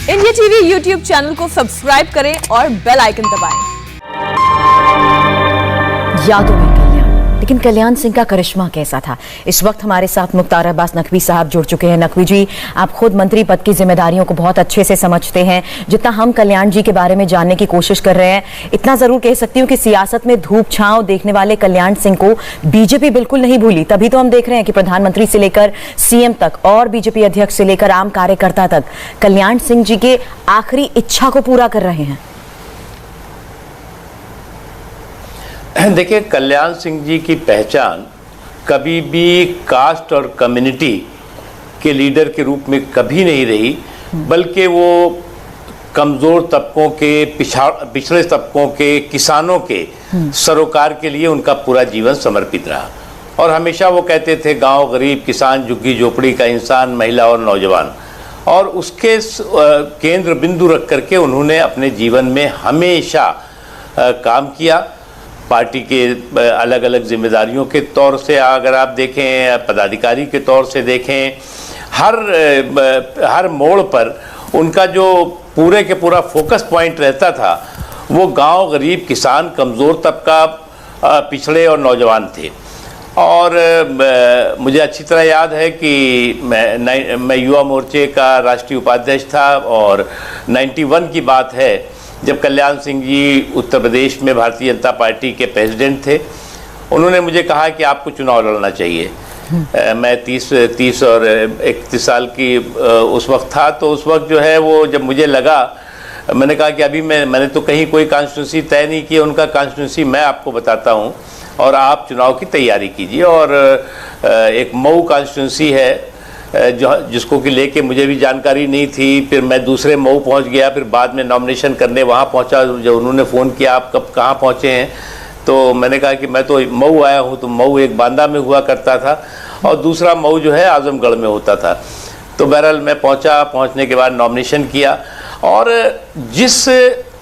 India TV YouTube channel को subscribe करें और बेल आइकन दबाएं। यादों में कल्याण, लेकिन कल्याण सिंह का करिश्मा कैसा था? इस वक्त हमारे साथ मुख्तार अब्बास नकवी साहब जुड़ चुके हैं। नकवी जी, आप खुद मंत्री पद की जिम्मेदारियों को बहुत अच्छे से समझते हैं। जितना हम कल्याण जी के बारे में जानने की कोशिश कर रहे हैं, इतना जरूर कह सकती हूँ कि सियासत में धूप छांव देखने वाले कल्याण सिंह को बीजेपी बिल्कुल नहीं भूली। तभी तो हम देख रहे हैं कि प्रधानमंत्री से लेकर सीएम तक और बीजेपी अध्यक्ष से लेकर आम कार्यकर्ता तक कल्याण सिंह जी के आखिरी इच्छा को पूरा कर रहे हैं। देखिए, कल्याण सिंह जी की पहचान कभी भी कास्ट और कम्युनिटी के लीडर के रूप में कभी नहीं रही, बल्कि वो कमज़ोर तबकों के, पिछड़े तबकों के, किसानों के सरोकार के लिए उनका पूरा जीवन समर्पित रहा। और हमेशा वो कहते थे, गांव गरीब, किसान, झुग्गी झोपड़ी का इंसान, महिला और नौजवान, और उसके केंद्र बिंदु रख करके उन्होंने अपने जीवन में हमेशा काम किया। पार्टी के अलग अलग जिम्मेदारियों के तौर से अगर आप देखें, पदाधिकारी के तौर से देखें, हर मोड़ पर उनका जो पूरे के पूरा फोकस पॉइंट रहता था वो गांव, गरीब, किसान, कमज़ोर तबका, पिछड़े और नौजवान थे। और मुझे अच्छी तरह याद है कि मैं युवा मोर्चे का राष्ट्रीय उपाध्यक्ष था, और 91 की बात है जब कल्याण सिंह जी उत्तर प्रदेश में भारतीय जनता पार्टी के प्रेसिडेंट थे। उन्होंने मुझे कहा कि आपको चुनाव लड़ना चाहिए। मैं 30 और 31 साल की उस वक्त था। तो उस वक्त जो है वो जब मुझे लगा, मैंने कहा कि अभी मैंने तो कहीं कोई कॉन्स्टिट्यूंसी तय नहीं की, उनका कॉन्स्टिट्यूंसी मैं आपको बताता हूँ और आप चुनाव की तैयारी कीजिए। और एक मऊ कॉन्स्टिट्यूंसी है जिसको कि लेके मुझे भी जानकारी नहीं थी। फिर मैं दूसरे मऊ पहुंच गया, फिर बाद में नॉमिनेशन करने वहां पहुंचा। जब उन्होंने फ़ोन किया, आप कब कहाँ पहुंचे हैं, तो मैंने कहा कि मैं तो मऊ आया हूं। तो मऊ एक बांदा में हुआ करता था और दूसरा मऊ जो है आजमगढ़ में होता था। तो बहरहाल मैं पहुंचने के बाद नॉमिनेशन किया, और जिस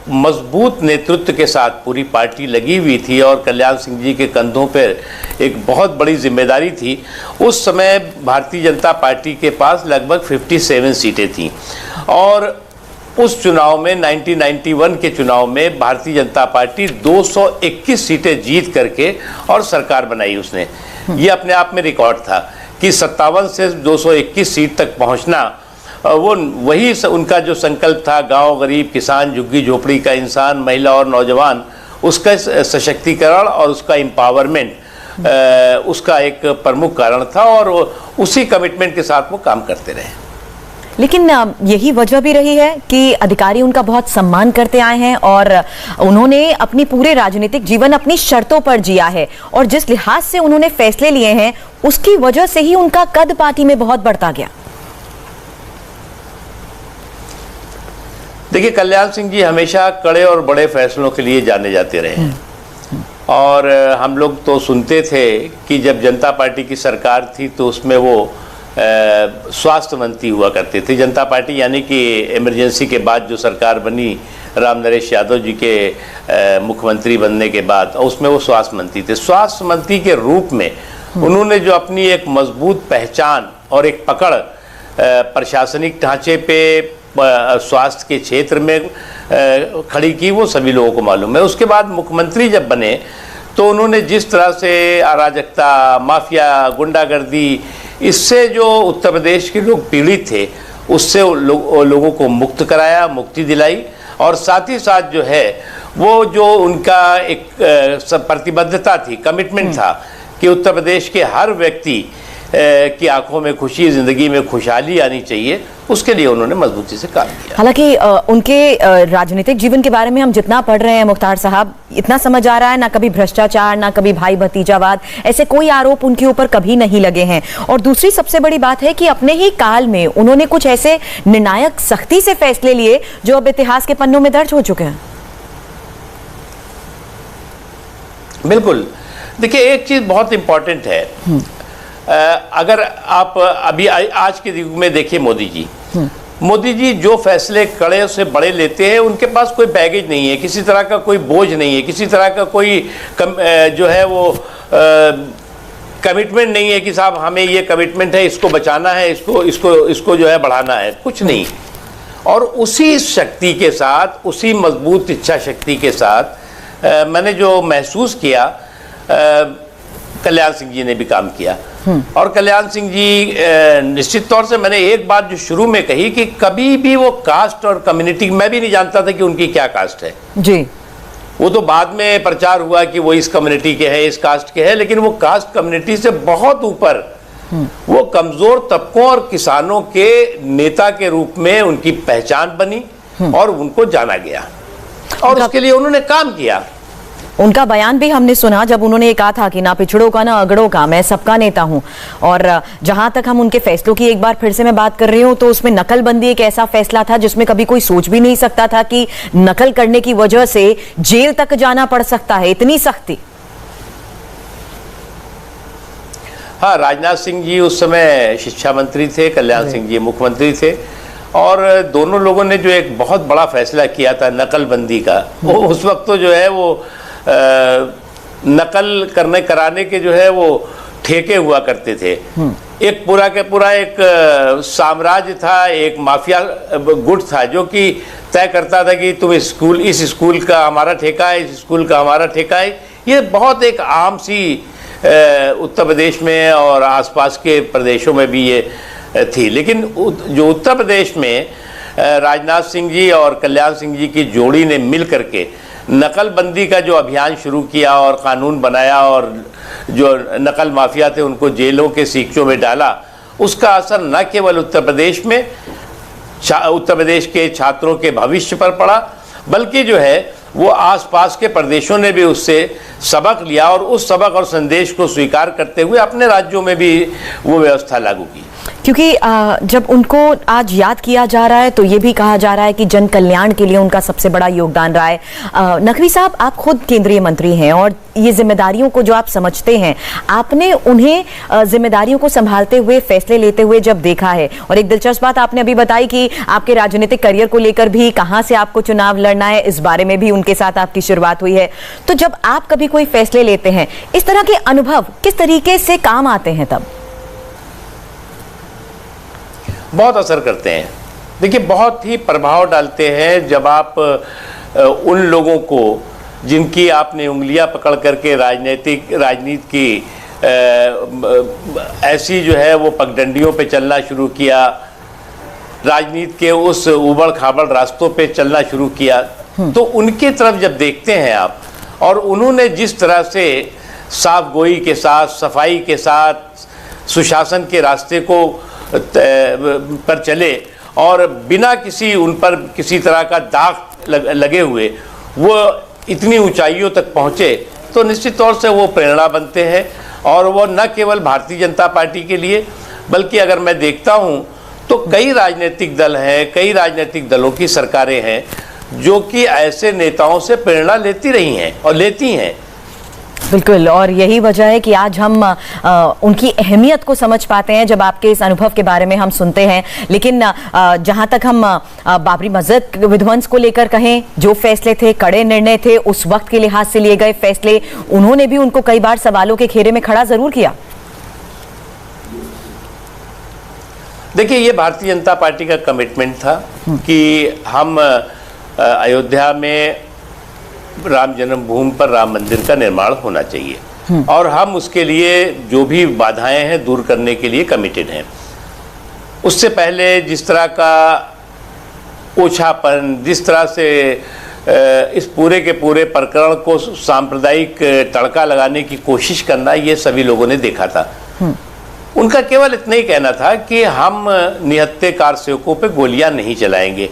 मजबूत नेतृत्व के साथ पूरी पार्टी लगी हुई थी और कल्याण सिंह जी के कंधों पर एक बहुत बड़ी जिम्मेदारी थी। उस समय भारतीय जनता पार्टी के पास लगभग 57 सीटें थीं, और उस चुनाव में 1991 के चुनाव में भारतीय जनता पार्टी 221 सीटें जीत करके और सरकार बनाई उसने। ये अपने आप में रिकॉर्ड था कि 57 से 221 सीट तक पहुंचना, वही उनका जो संकल्प था, गांव, गरीब, किसान, झुग्गी झोपड़ी का इंसान, महिला और नौजवान, उसका सशक्तिकरण और उसका एम्पावरमेंट उसका एक प्रमुख कारण था, और उसी कमिटमेंट के साथ वो काम करते रहे। लेकिन यही वजह भी रही है कि अधिकारी उनका बहुत सम्मान करते आए हैं, और उन्होंने अपनी पूरे राजनीतिक जीवन अपनी शर्तों पर जिया है, और जिस लिहाज से उन्होंने फैसले लिए हैं उसकी वजह से ही उनका कद पार्टी में बहुत बढ़ता गया। देखिए, कल्याण सिंह जी हमेशा कड़े और बड़े फैसलों के लिए जाने जाते रहे हैं। और हम लोग तो सुनते थे कि जब जनता पार्टी की सरकार थी तो उसमें वो स्वास्थ्य मंत्री हुआ करते थे। जनता पार्टी यानी कि इमरजेंसी के बाद जो सरकार बनी राम नरेश यादव जी के मुख्यमंत्री बनने के बाद, उसमें वो स्वास्थ्य मंत्री थे। स्वास्थ्य मंत्री के रूप में उन्होंने जो अपनी एक मजबूत पहचान और एक पकड़ प्रशासनिक ढांचे पे, स्वास्थ्य के क्षेत्र में खड़ी की, वो सभी लोगों को मालूम है। उसके बाद मुख्यमंत्री जब बने तो उन्होंने जिस तरह से अराजकता, माफिया, गुंडागर्दी, इससे जो उत्तर प्रदेश के लोग पीड़ित थे उससे लोगों को मुक्त कराया, मुक्ति दिलाई। और साथ ही साथ जो है वो जो उनका एक प्रतिबद्धता थी, कमिटमेंट था कि उत्तर प्रदेश के हर व्यक्ति की आंखों में खुशी, जिंदगी में खुशहाली आनी चाहिए, उसके लिए उन्होंने मजबूती से काम किया। हालांकि उनके राजनीतिक जीवन के बारे में हम जितना पढ़ रहे हैं मुख्तार साहब, इतना समझ आ रहा है ना कभी भ्रष्टाचार, ना कभी भाई भतीजावाद, ऐसे कोई आरोप उनके ऊपर कभी नहीं लगे हैं। और दूसरी सबसे बड़ी बात है कि अपने ही काल में उन्होंने कुछ ऐसे निर्णायक सख्ती से फैसले लिए जो अब इतिहास के पन्नों में दर्ज हो चुके हैं। बिल्कुल। देखिए, एक चीज बहुत इंपॉर्टेंट है, अगर आप अभी आज के युग में देखिए, मोदी जी जो फैसले कड़े से बड़े लेते हैं, उनके पास कोई बैगेज नहीं है, किसी तरह का कोई बोझ नहीं है, किसी तरह का कोई जो है वो कमिटमेंट नहीं है कि साहब हमें ये कमिटमेंट है, इसको बचाना है, इसको जो है बढ़ाना है, कुछ नहीं। और उसी शक्ति के साथ, उसी मजबूत इच्छा शक्ति के साथ मैंने जो महसूस किया, कल्याण सिंह जी ने भी काम किया। और कल्याण सिंह जी निश्चित तौर से, मैंने एक बात जो शुरू में कही कि कभी भी वो कास्ट और कम्युनिटी, मैं भी नहीं जानता था कि उनकी क्या कास्ट है जी, वो तो बाद में प्रचार हुआ कि वो इस कम्युनिटी के हैं, इस कास्ट के हैं, लेकिन वो कास्ट कम्युनिटी से बहुत ऊपर वो कमजोर तबकों और किसानों के नेता के रूप में उनकी पहचान बनी और उनको जाना गया और उसके लिए उन्होंने काम किया। उनका बयान भी हमने सुना जब उन्होंने कहा था कि ना पिछड़ों का ना अगड़ों का, मैं सबका नेता हूं। और जहां तक हम उनके फैसलों की एक बार फिर से मैं बात कर रही हूं, तो उसमें नकलबंदी एक ऐसा फैसला था जिसमें कभी कोई सोच भी नहीं सकता था कि नकल करने की वजह से जेल तक जाना पड़ सकता है, इतनी सख्ती। हाँ, राजनाथ सिंह जी उस समय शिक्षा मंत्री थे, कल्याण सिंह जी मुख्यमंत्री थे, और दोनों लोगों ने जो एक बहुत बड़ा फैसला किया था नकलबंदी का, वो उस वक्त तो जो है वो नकल कराने के जो है वो ठेके हुआ करते थे। एक पूरा के पूरा एक साम्राज्य था, एक माफिया गुट था जो कि तय करता था कि तुम इस स्कूल का हमारा ठेका है, इस स्कूल का हमारा ठेका है। ये बहुत एक आम सी उत्तर प्रदेश में और आसपास के प्रदेशों में भी ये थी। लेकिन जो उत्तर प्रदेश में राजनाथ सिंह जी और कल्याण सिंह जी की जोड़ी ने मिल करके नकलबंदी का जो अभियान शुरू किया और कानून बनाया और जो नकल माफिया थे उनको जेलों के सीखचों में डाला, उसका असर न केवल उत्तर प्रदेश में उत्तर प्रदेश के छात्रों के भविष्य पर पड़ा, बल्कि जो है वो आसपास के प्रदेशों ने भी उससे सबक लिया और उस सबक और संदेश को स्वीकार करते हुए अपने राज्यों में भी वो व्यवस्था लागू की। क्योंकि जब उनको आज याद किया जा रहा है तो ये भी कहा जा रहा है कि जन कल्याण के लिए उनका सबसे बड़ा योगदान रहा है। नकवी साहब, आप खुद केंद्रीय मंत्री हैं और ये जिम्मेदारियों को जो आप समझते हैं, आपने उन्हें जिम्मेदारियों को संभालते हुए, फैसले लेते हुए जब देखा है, और एक दिलचस्प बात आपने अभी बताई कि आपके राजनीतिक करियर को लेकर भी कहां से आपको चुनाव लड़ना है, इस बारे में भी उनके साथ आपकी शुरुआत हुई है। तो जब आप कभी कोई फैसले लेते हैं, इस तरह के अनुभव किस तरीके से काम आते हैं? तब बहुत असर करते हैं। देखिए, बहुत ही प्रभाव डालते हैं जब आप उन लोगों को जिनकी आपने उंगलियां पकड़ करके राजनीति की ऐसी जो है वो पगडंडियों पे चलना शुरू किया, राजनीति के उस उबड़ खाबड़ रास्तों पे चलना शुरू किया, तो उनकी तरफ जब देखते हैं आप, और उन्होंने जिस तरह से साफ गोई के साथ, सफाई के साथ, सुशासन के रास्ते को पर चले और बिना किसी उन पर किसी तरह का दाग लगे हुए वो इतनी ऊंचाइयों तक पहुँचे, तो निश्चित तौर से वो प्रेरणा बनते हैं। और वो न केवल भारतीय जनता पार्टी के लिए, बल्कि अगर मैं देखता हूँ तो कई राजनीतिक दल हैं, कई राजनीतिक दलों की सरकारें हैं जो कि ऐसे नेताओं से प्रेरणा लेती रही हैं और लेती हैं। बिल्कुल, और यही वजह है कि आज हम उनकी अहमियत को समझ पाते हैं जब आपके इस अनुभव के बारे में हम सुनते हैं। लेकिन जहां तक हम बाबरी मस्जिद विध्वंस को लेकर कहें, जो फैसले थे, कड़े निर्णय थे, उस वक्त के लिहाज से लिए गए फैसले, उन्होंने भी उनको कई बार सवालों के घेरे में खड़ा जरूर किया। देखिए, ये भारतीय जनता पार्टी का कमिटमेंट था कि हम अयोध्या में राम जन्मभूमि पर राम मंदिर का निर्माण होना चाहिए और हम उसके लिए जो भी बाधाएं हैं दूर करने के लिए कमिटेड हैं। उससे पहले जिस तरह का ओछापन, जिस तरह से इस पूरे के पूरे प्रकरण को सांप्रदायिक तड़का लगाने की कोशिश करना, ये सभी लोगों ने देखा था। उनका केवल इतना ही कहना था कि हम निहत्थे कारसेवकों पे गोलियां नहीं चलाएंगे।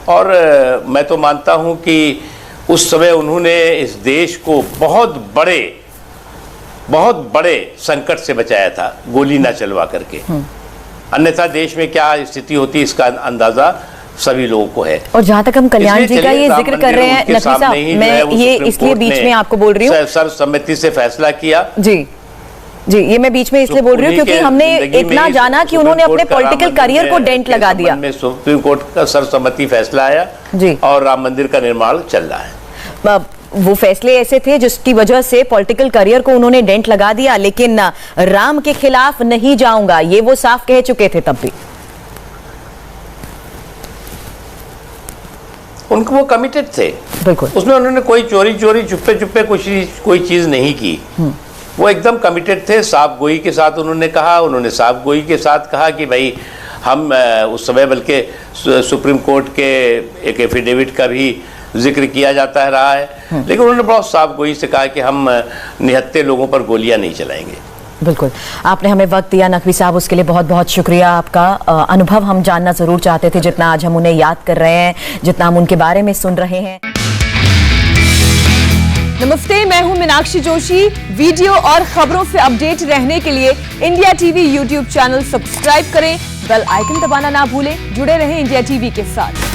और मैं तो मानता हूं कि उस समय उन्होंने इस देश को बहुत बड़े संकट से बचाया था, गोली ना चलवा करके। अन्यथा देश में क्या स्थिति होती, इसका अंदाजा सभी लोगों को है। और जहां तक हम कल्याण जी का ये जिक्र कर रहे हैं, नकवी साहब, मैं ये इसलिए बीच में आपको बोल रही हूँ, सर्वसम्मति से फैसला किया। जी, ये मैं बीच में इसलिए बोल रही हूँ क्योंकि हमने इतना जाना कि उन्होंने अपने पॉलिटिकल करियर को डेंट लगा दिया। सुप्रीम कोर्ट का सर्वसम्मति फैसला आया जी, और राम मंदिर का निर्माण चल रहा है। वो फैसले ऐसे थे जिसकी वजह से पॉलिटिकल करियर को उन्होंने डेंट लगा दिया, लेकिन राम के खिलाफ नहीं जाऊंगा, ये वो साफ कह चुके थे तब भी। उनको वो कमिटेड थे, बिल्कुल उसमें उन्होंने कोई चोरी चुप्पे चुप्पे कोई चीज़ नहीं की। वो एकदम कमिटेड थे, साफ गोई के साथ उन्होंने कहा, उन्होंने साफ गोई के साथ कहा कि भाई हम उस समय बल्कि सुप्रीम कोर्ट के एक एफिडेविट का भी जिक्र किया जाता रहा है, लेकिन उन्होंने बहुत साफ गोई से कहा कि हम निहत्थे लोगों पर गोलियां नहीं चलाएंगे। बिल्कुल, आपने हमें वक्त दिया नकवी साहब, उसके लिए बहुत बहुत शुक्रिया आपका। अनुभव हम जानना जरूर चाहते थे, जितना आज हम उन्हें याद कर रहे हैं, जितना हम उनके बारे में सुन रहे हैं। नमस्ते, मैं हूं मीनाक्षी जोशी। वीडियो और खबरों से अपडेट रहने के लिए India TV YouTube channel subscribe करें, बेल आइकन दबाना ना भूलें। जुड़े रहें इंडिया टीवी के साथ।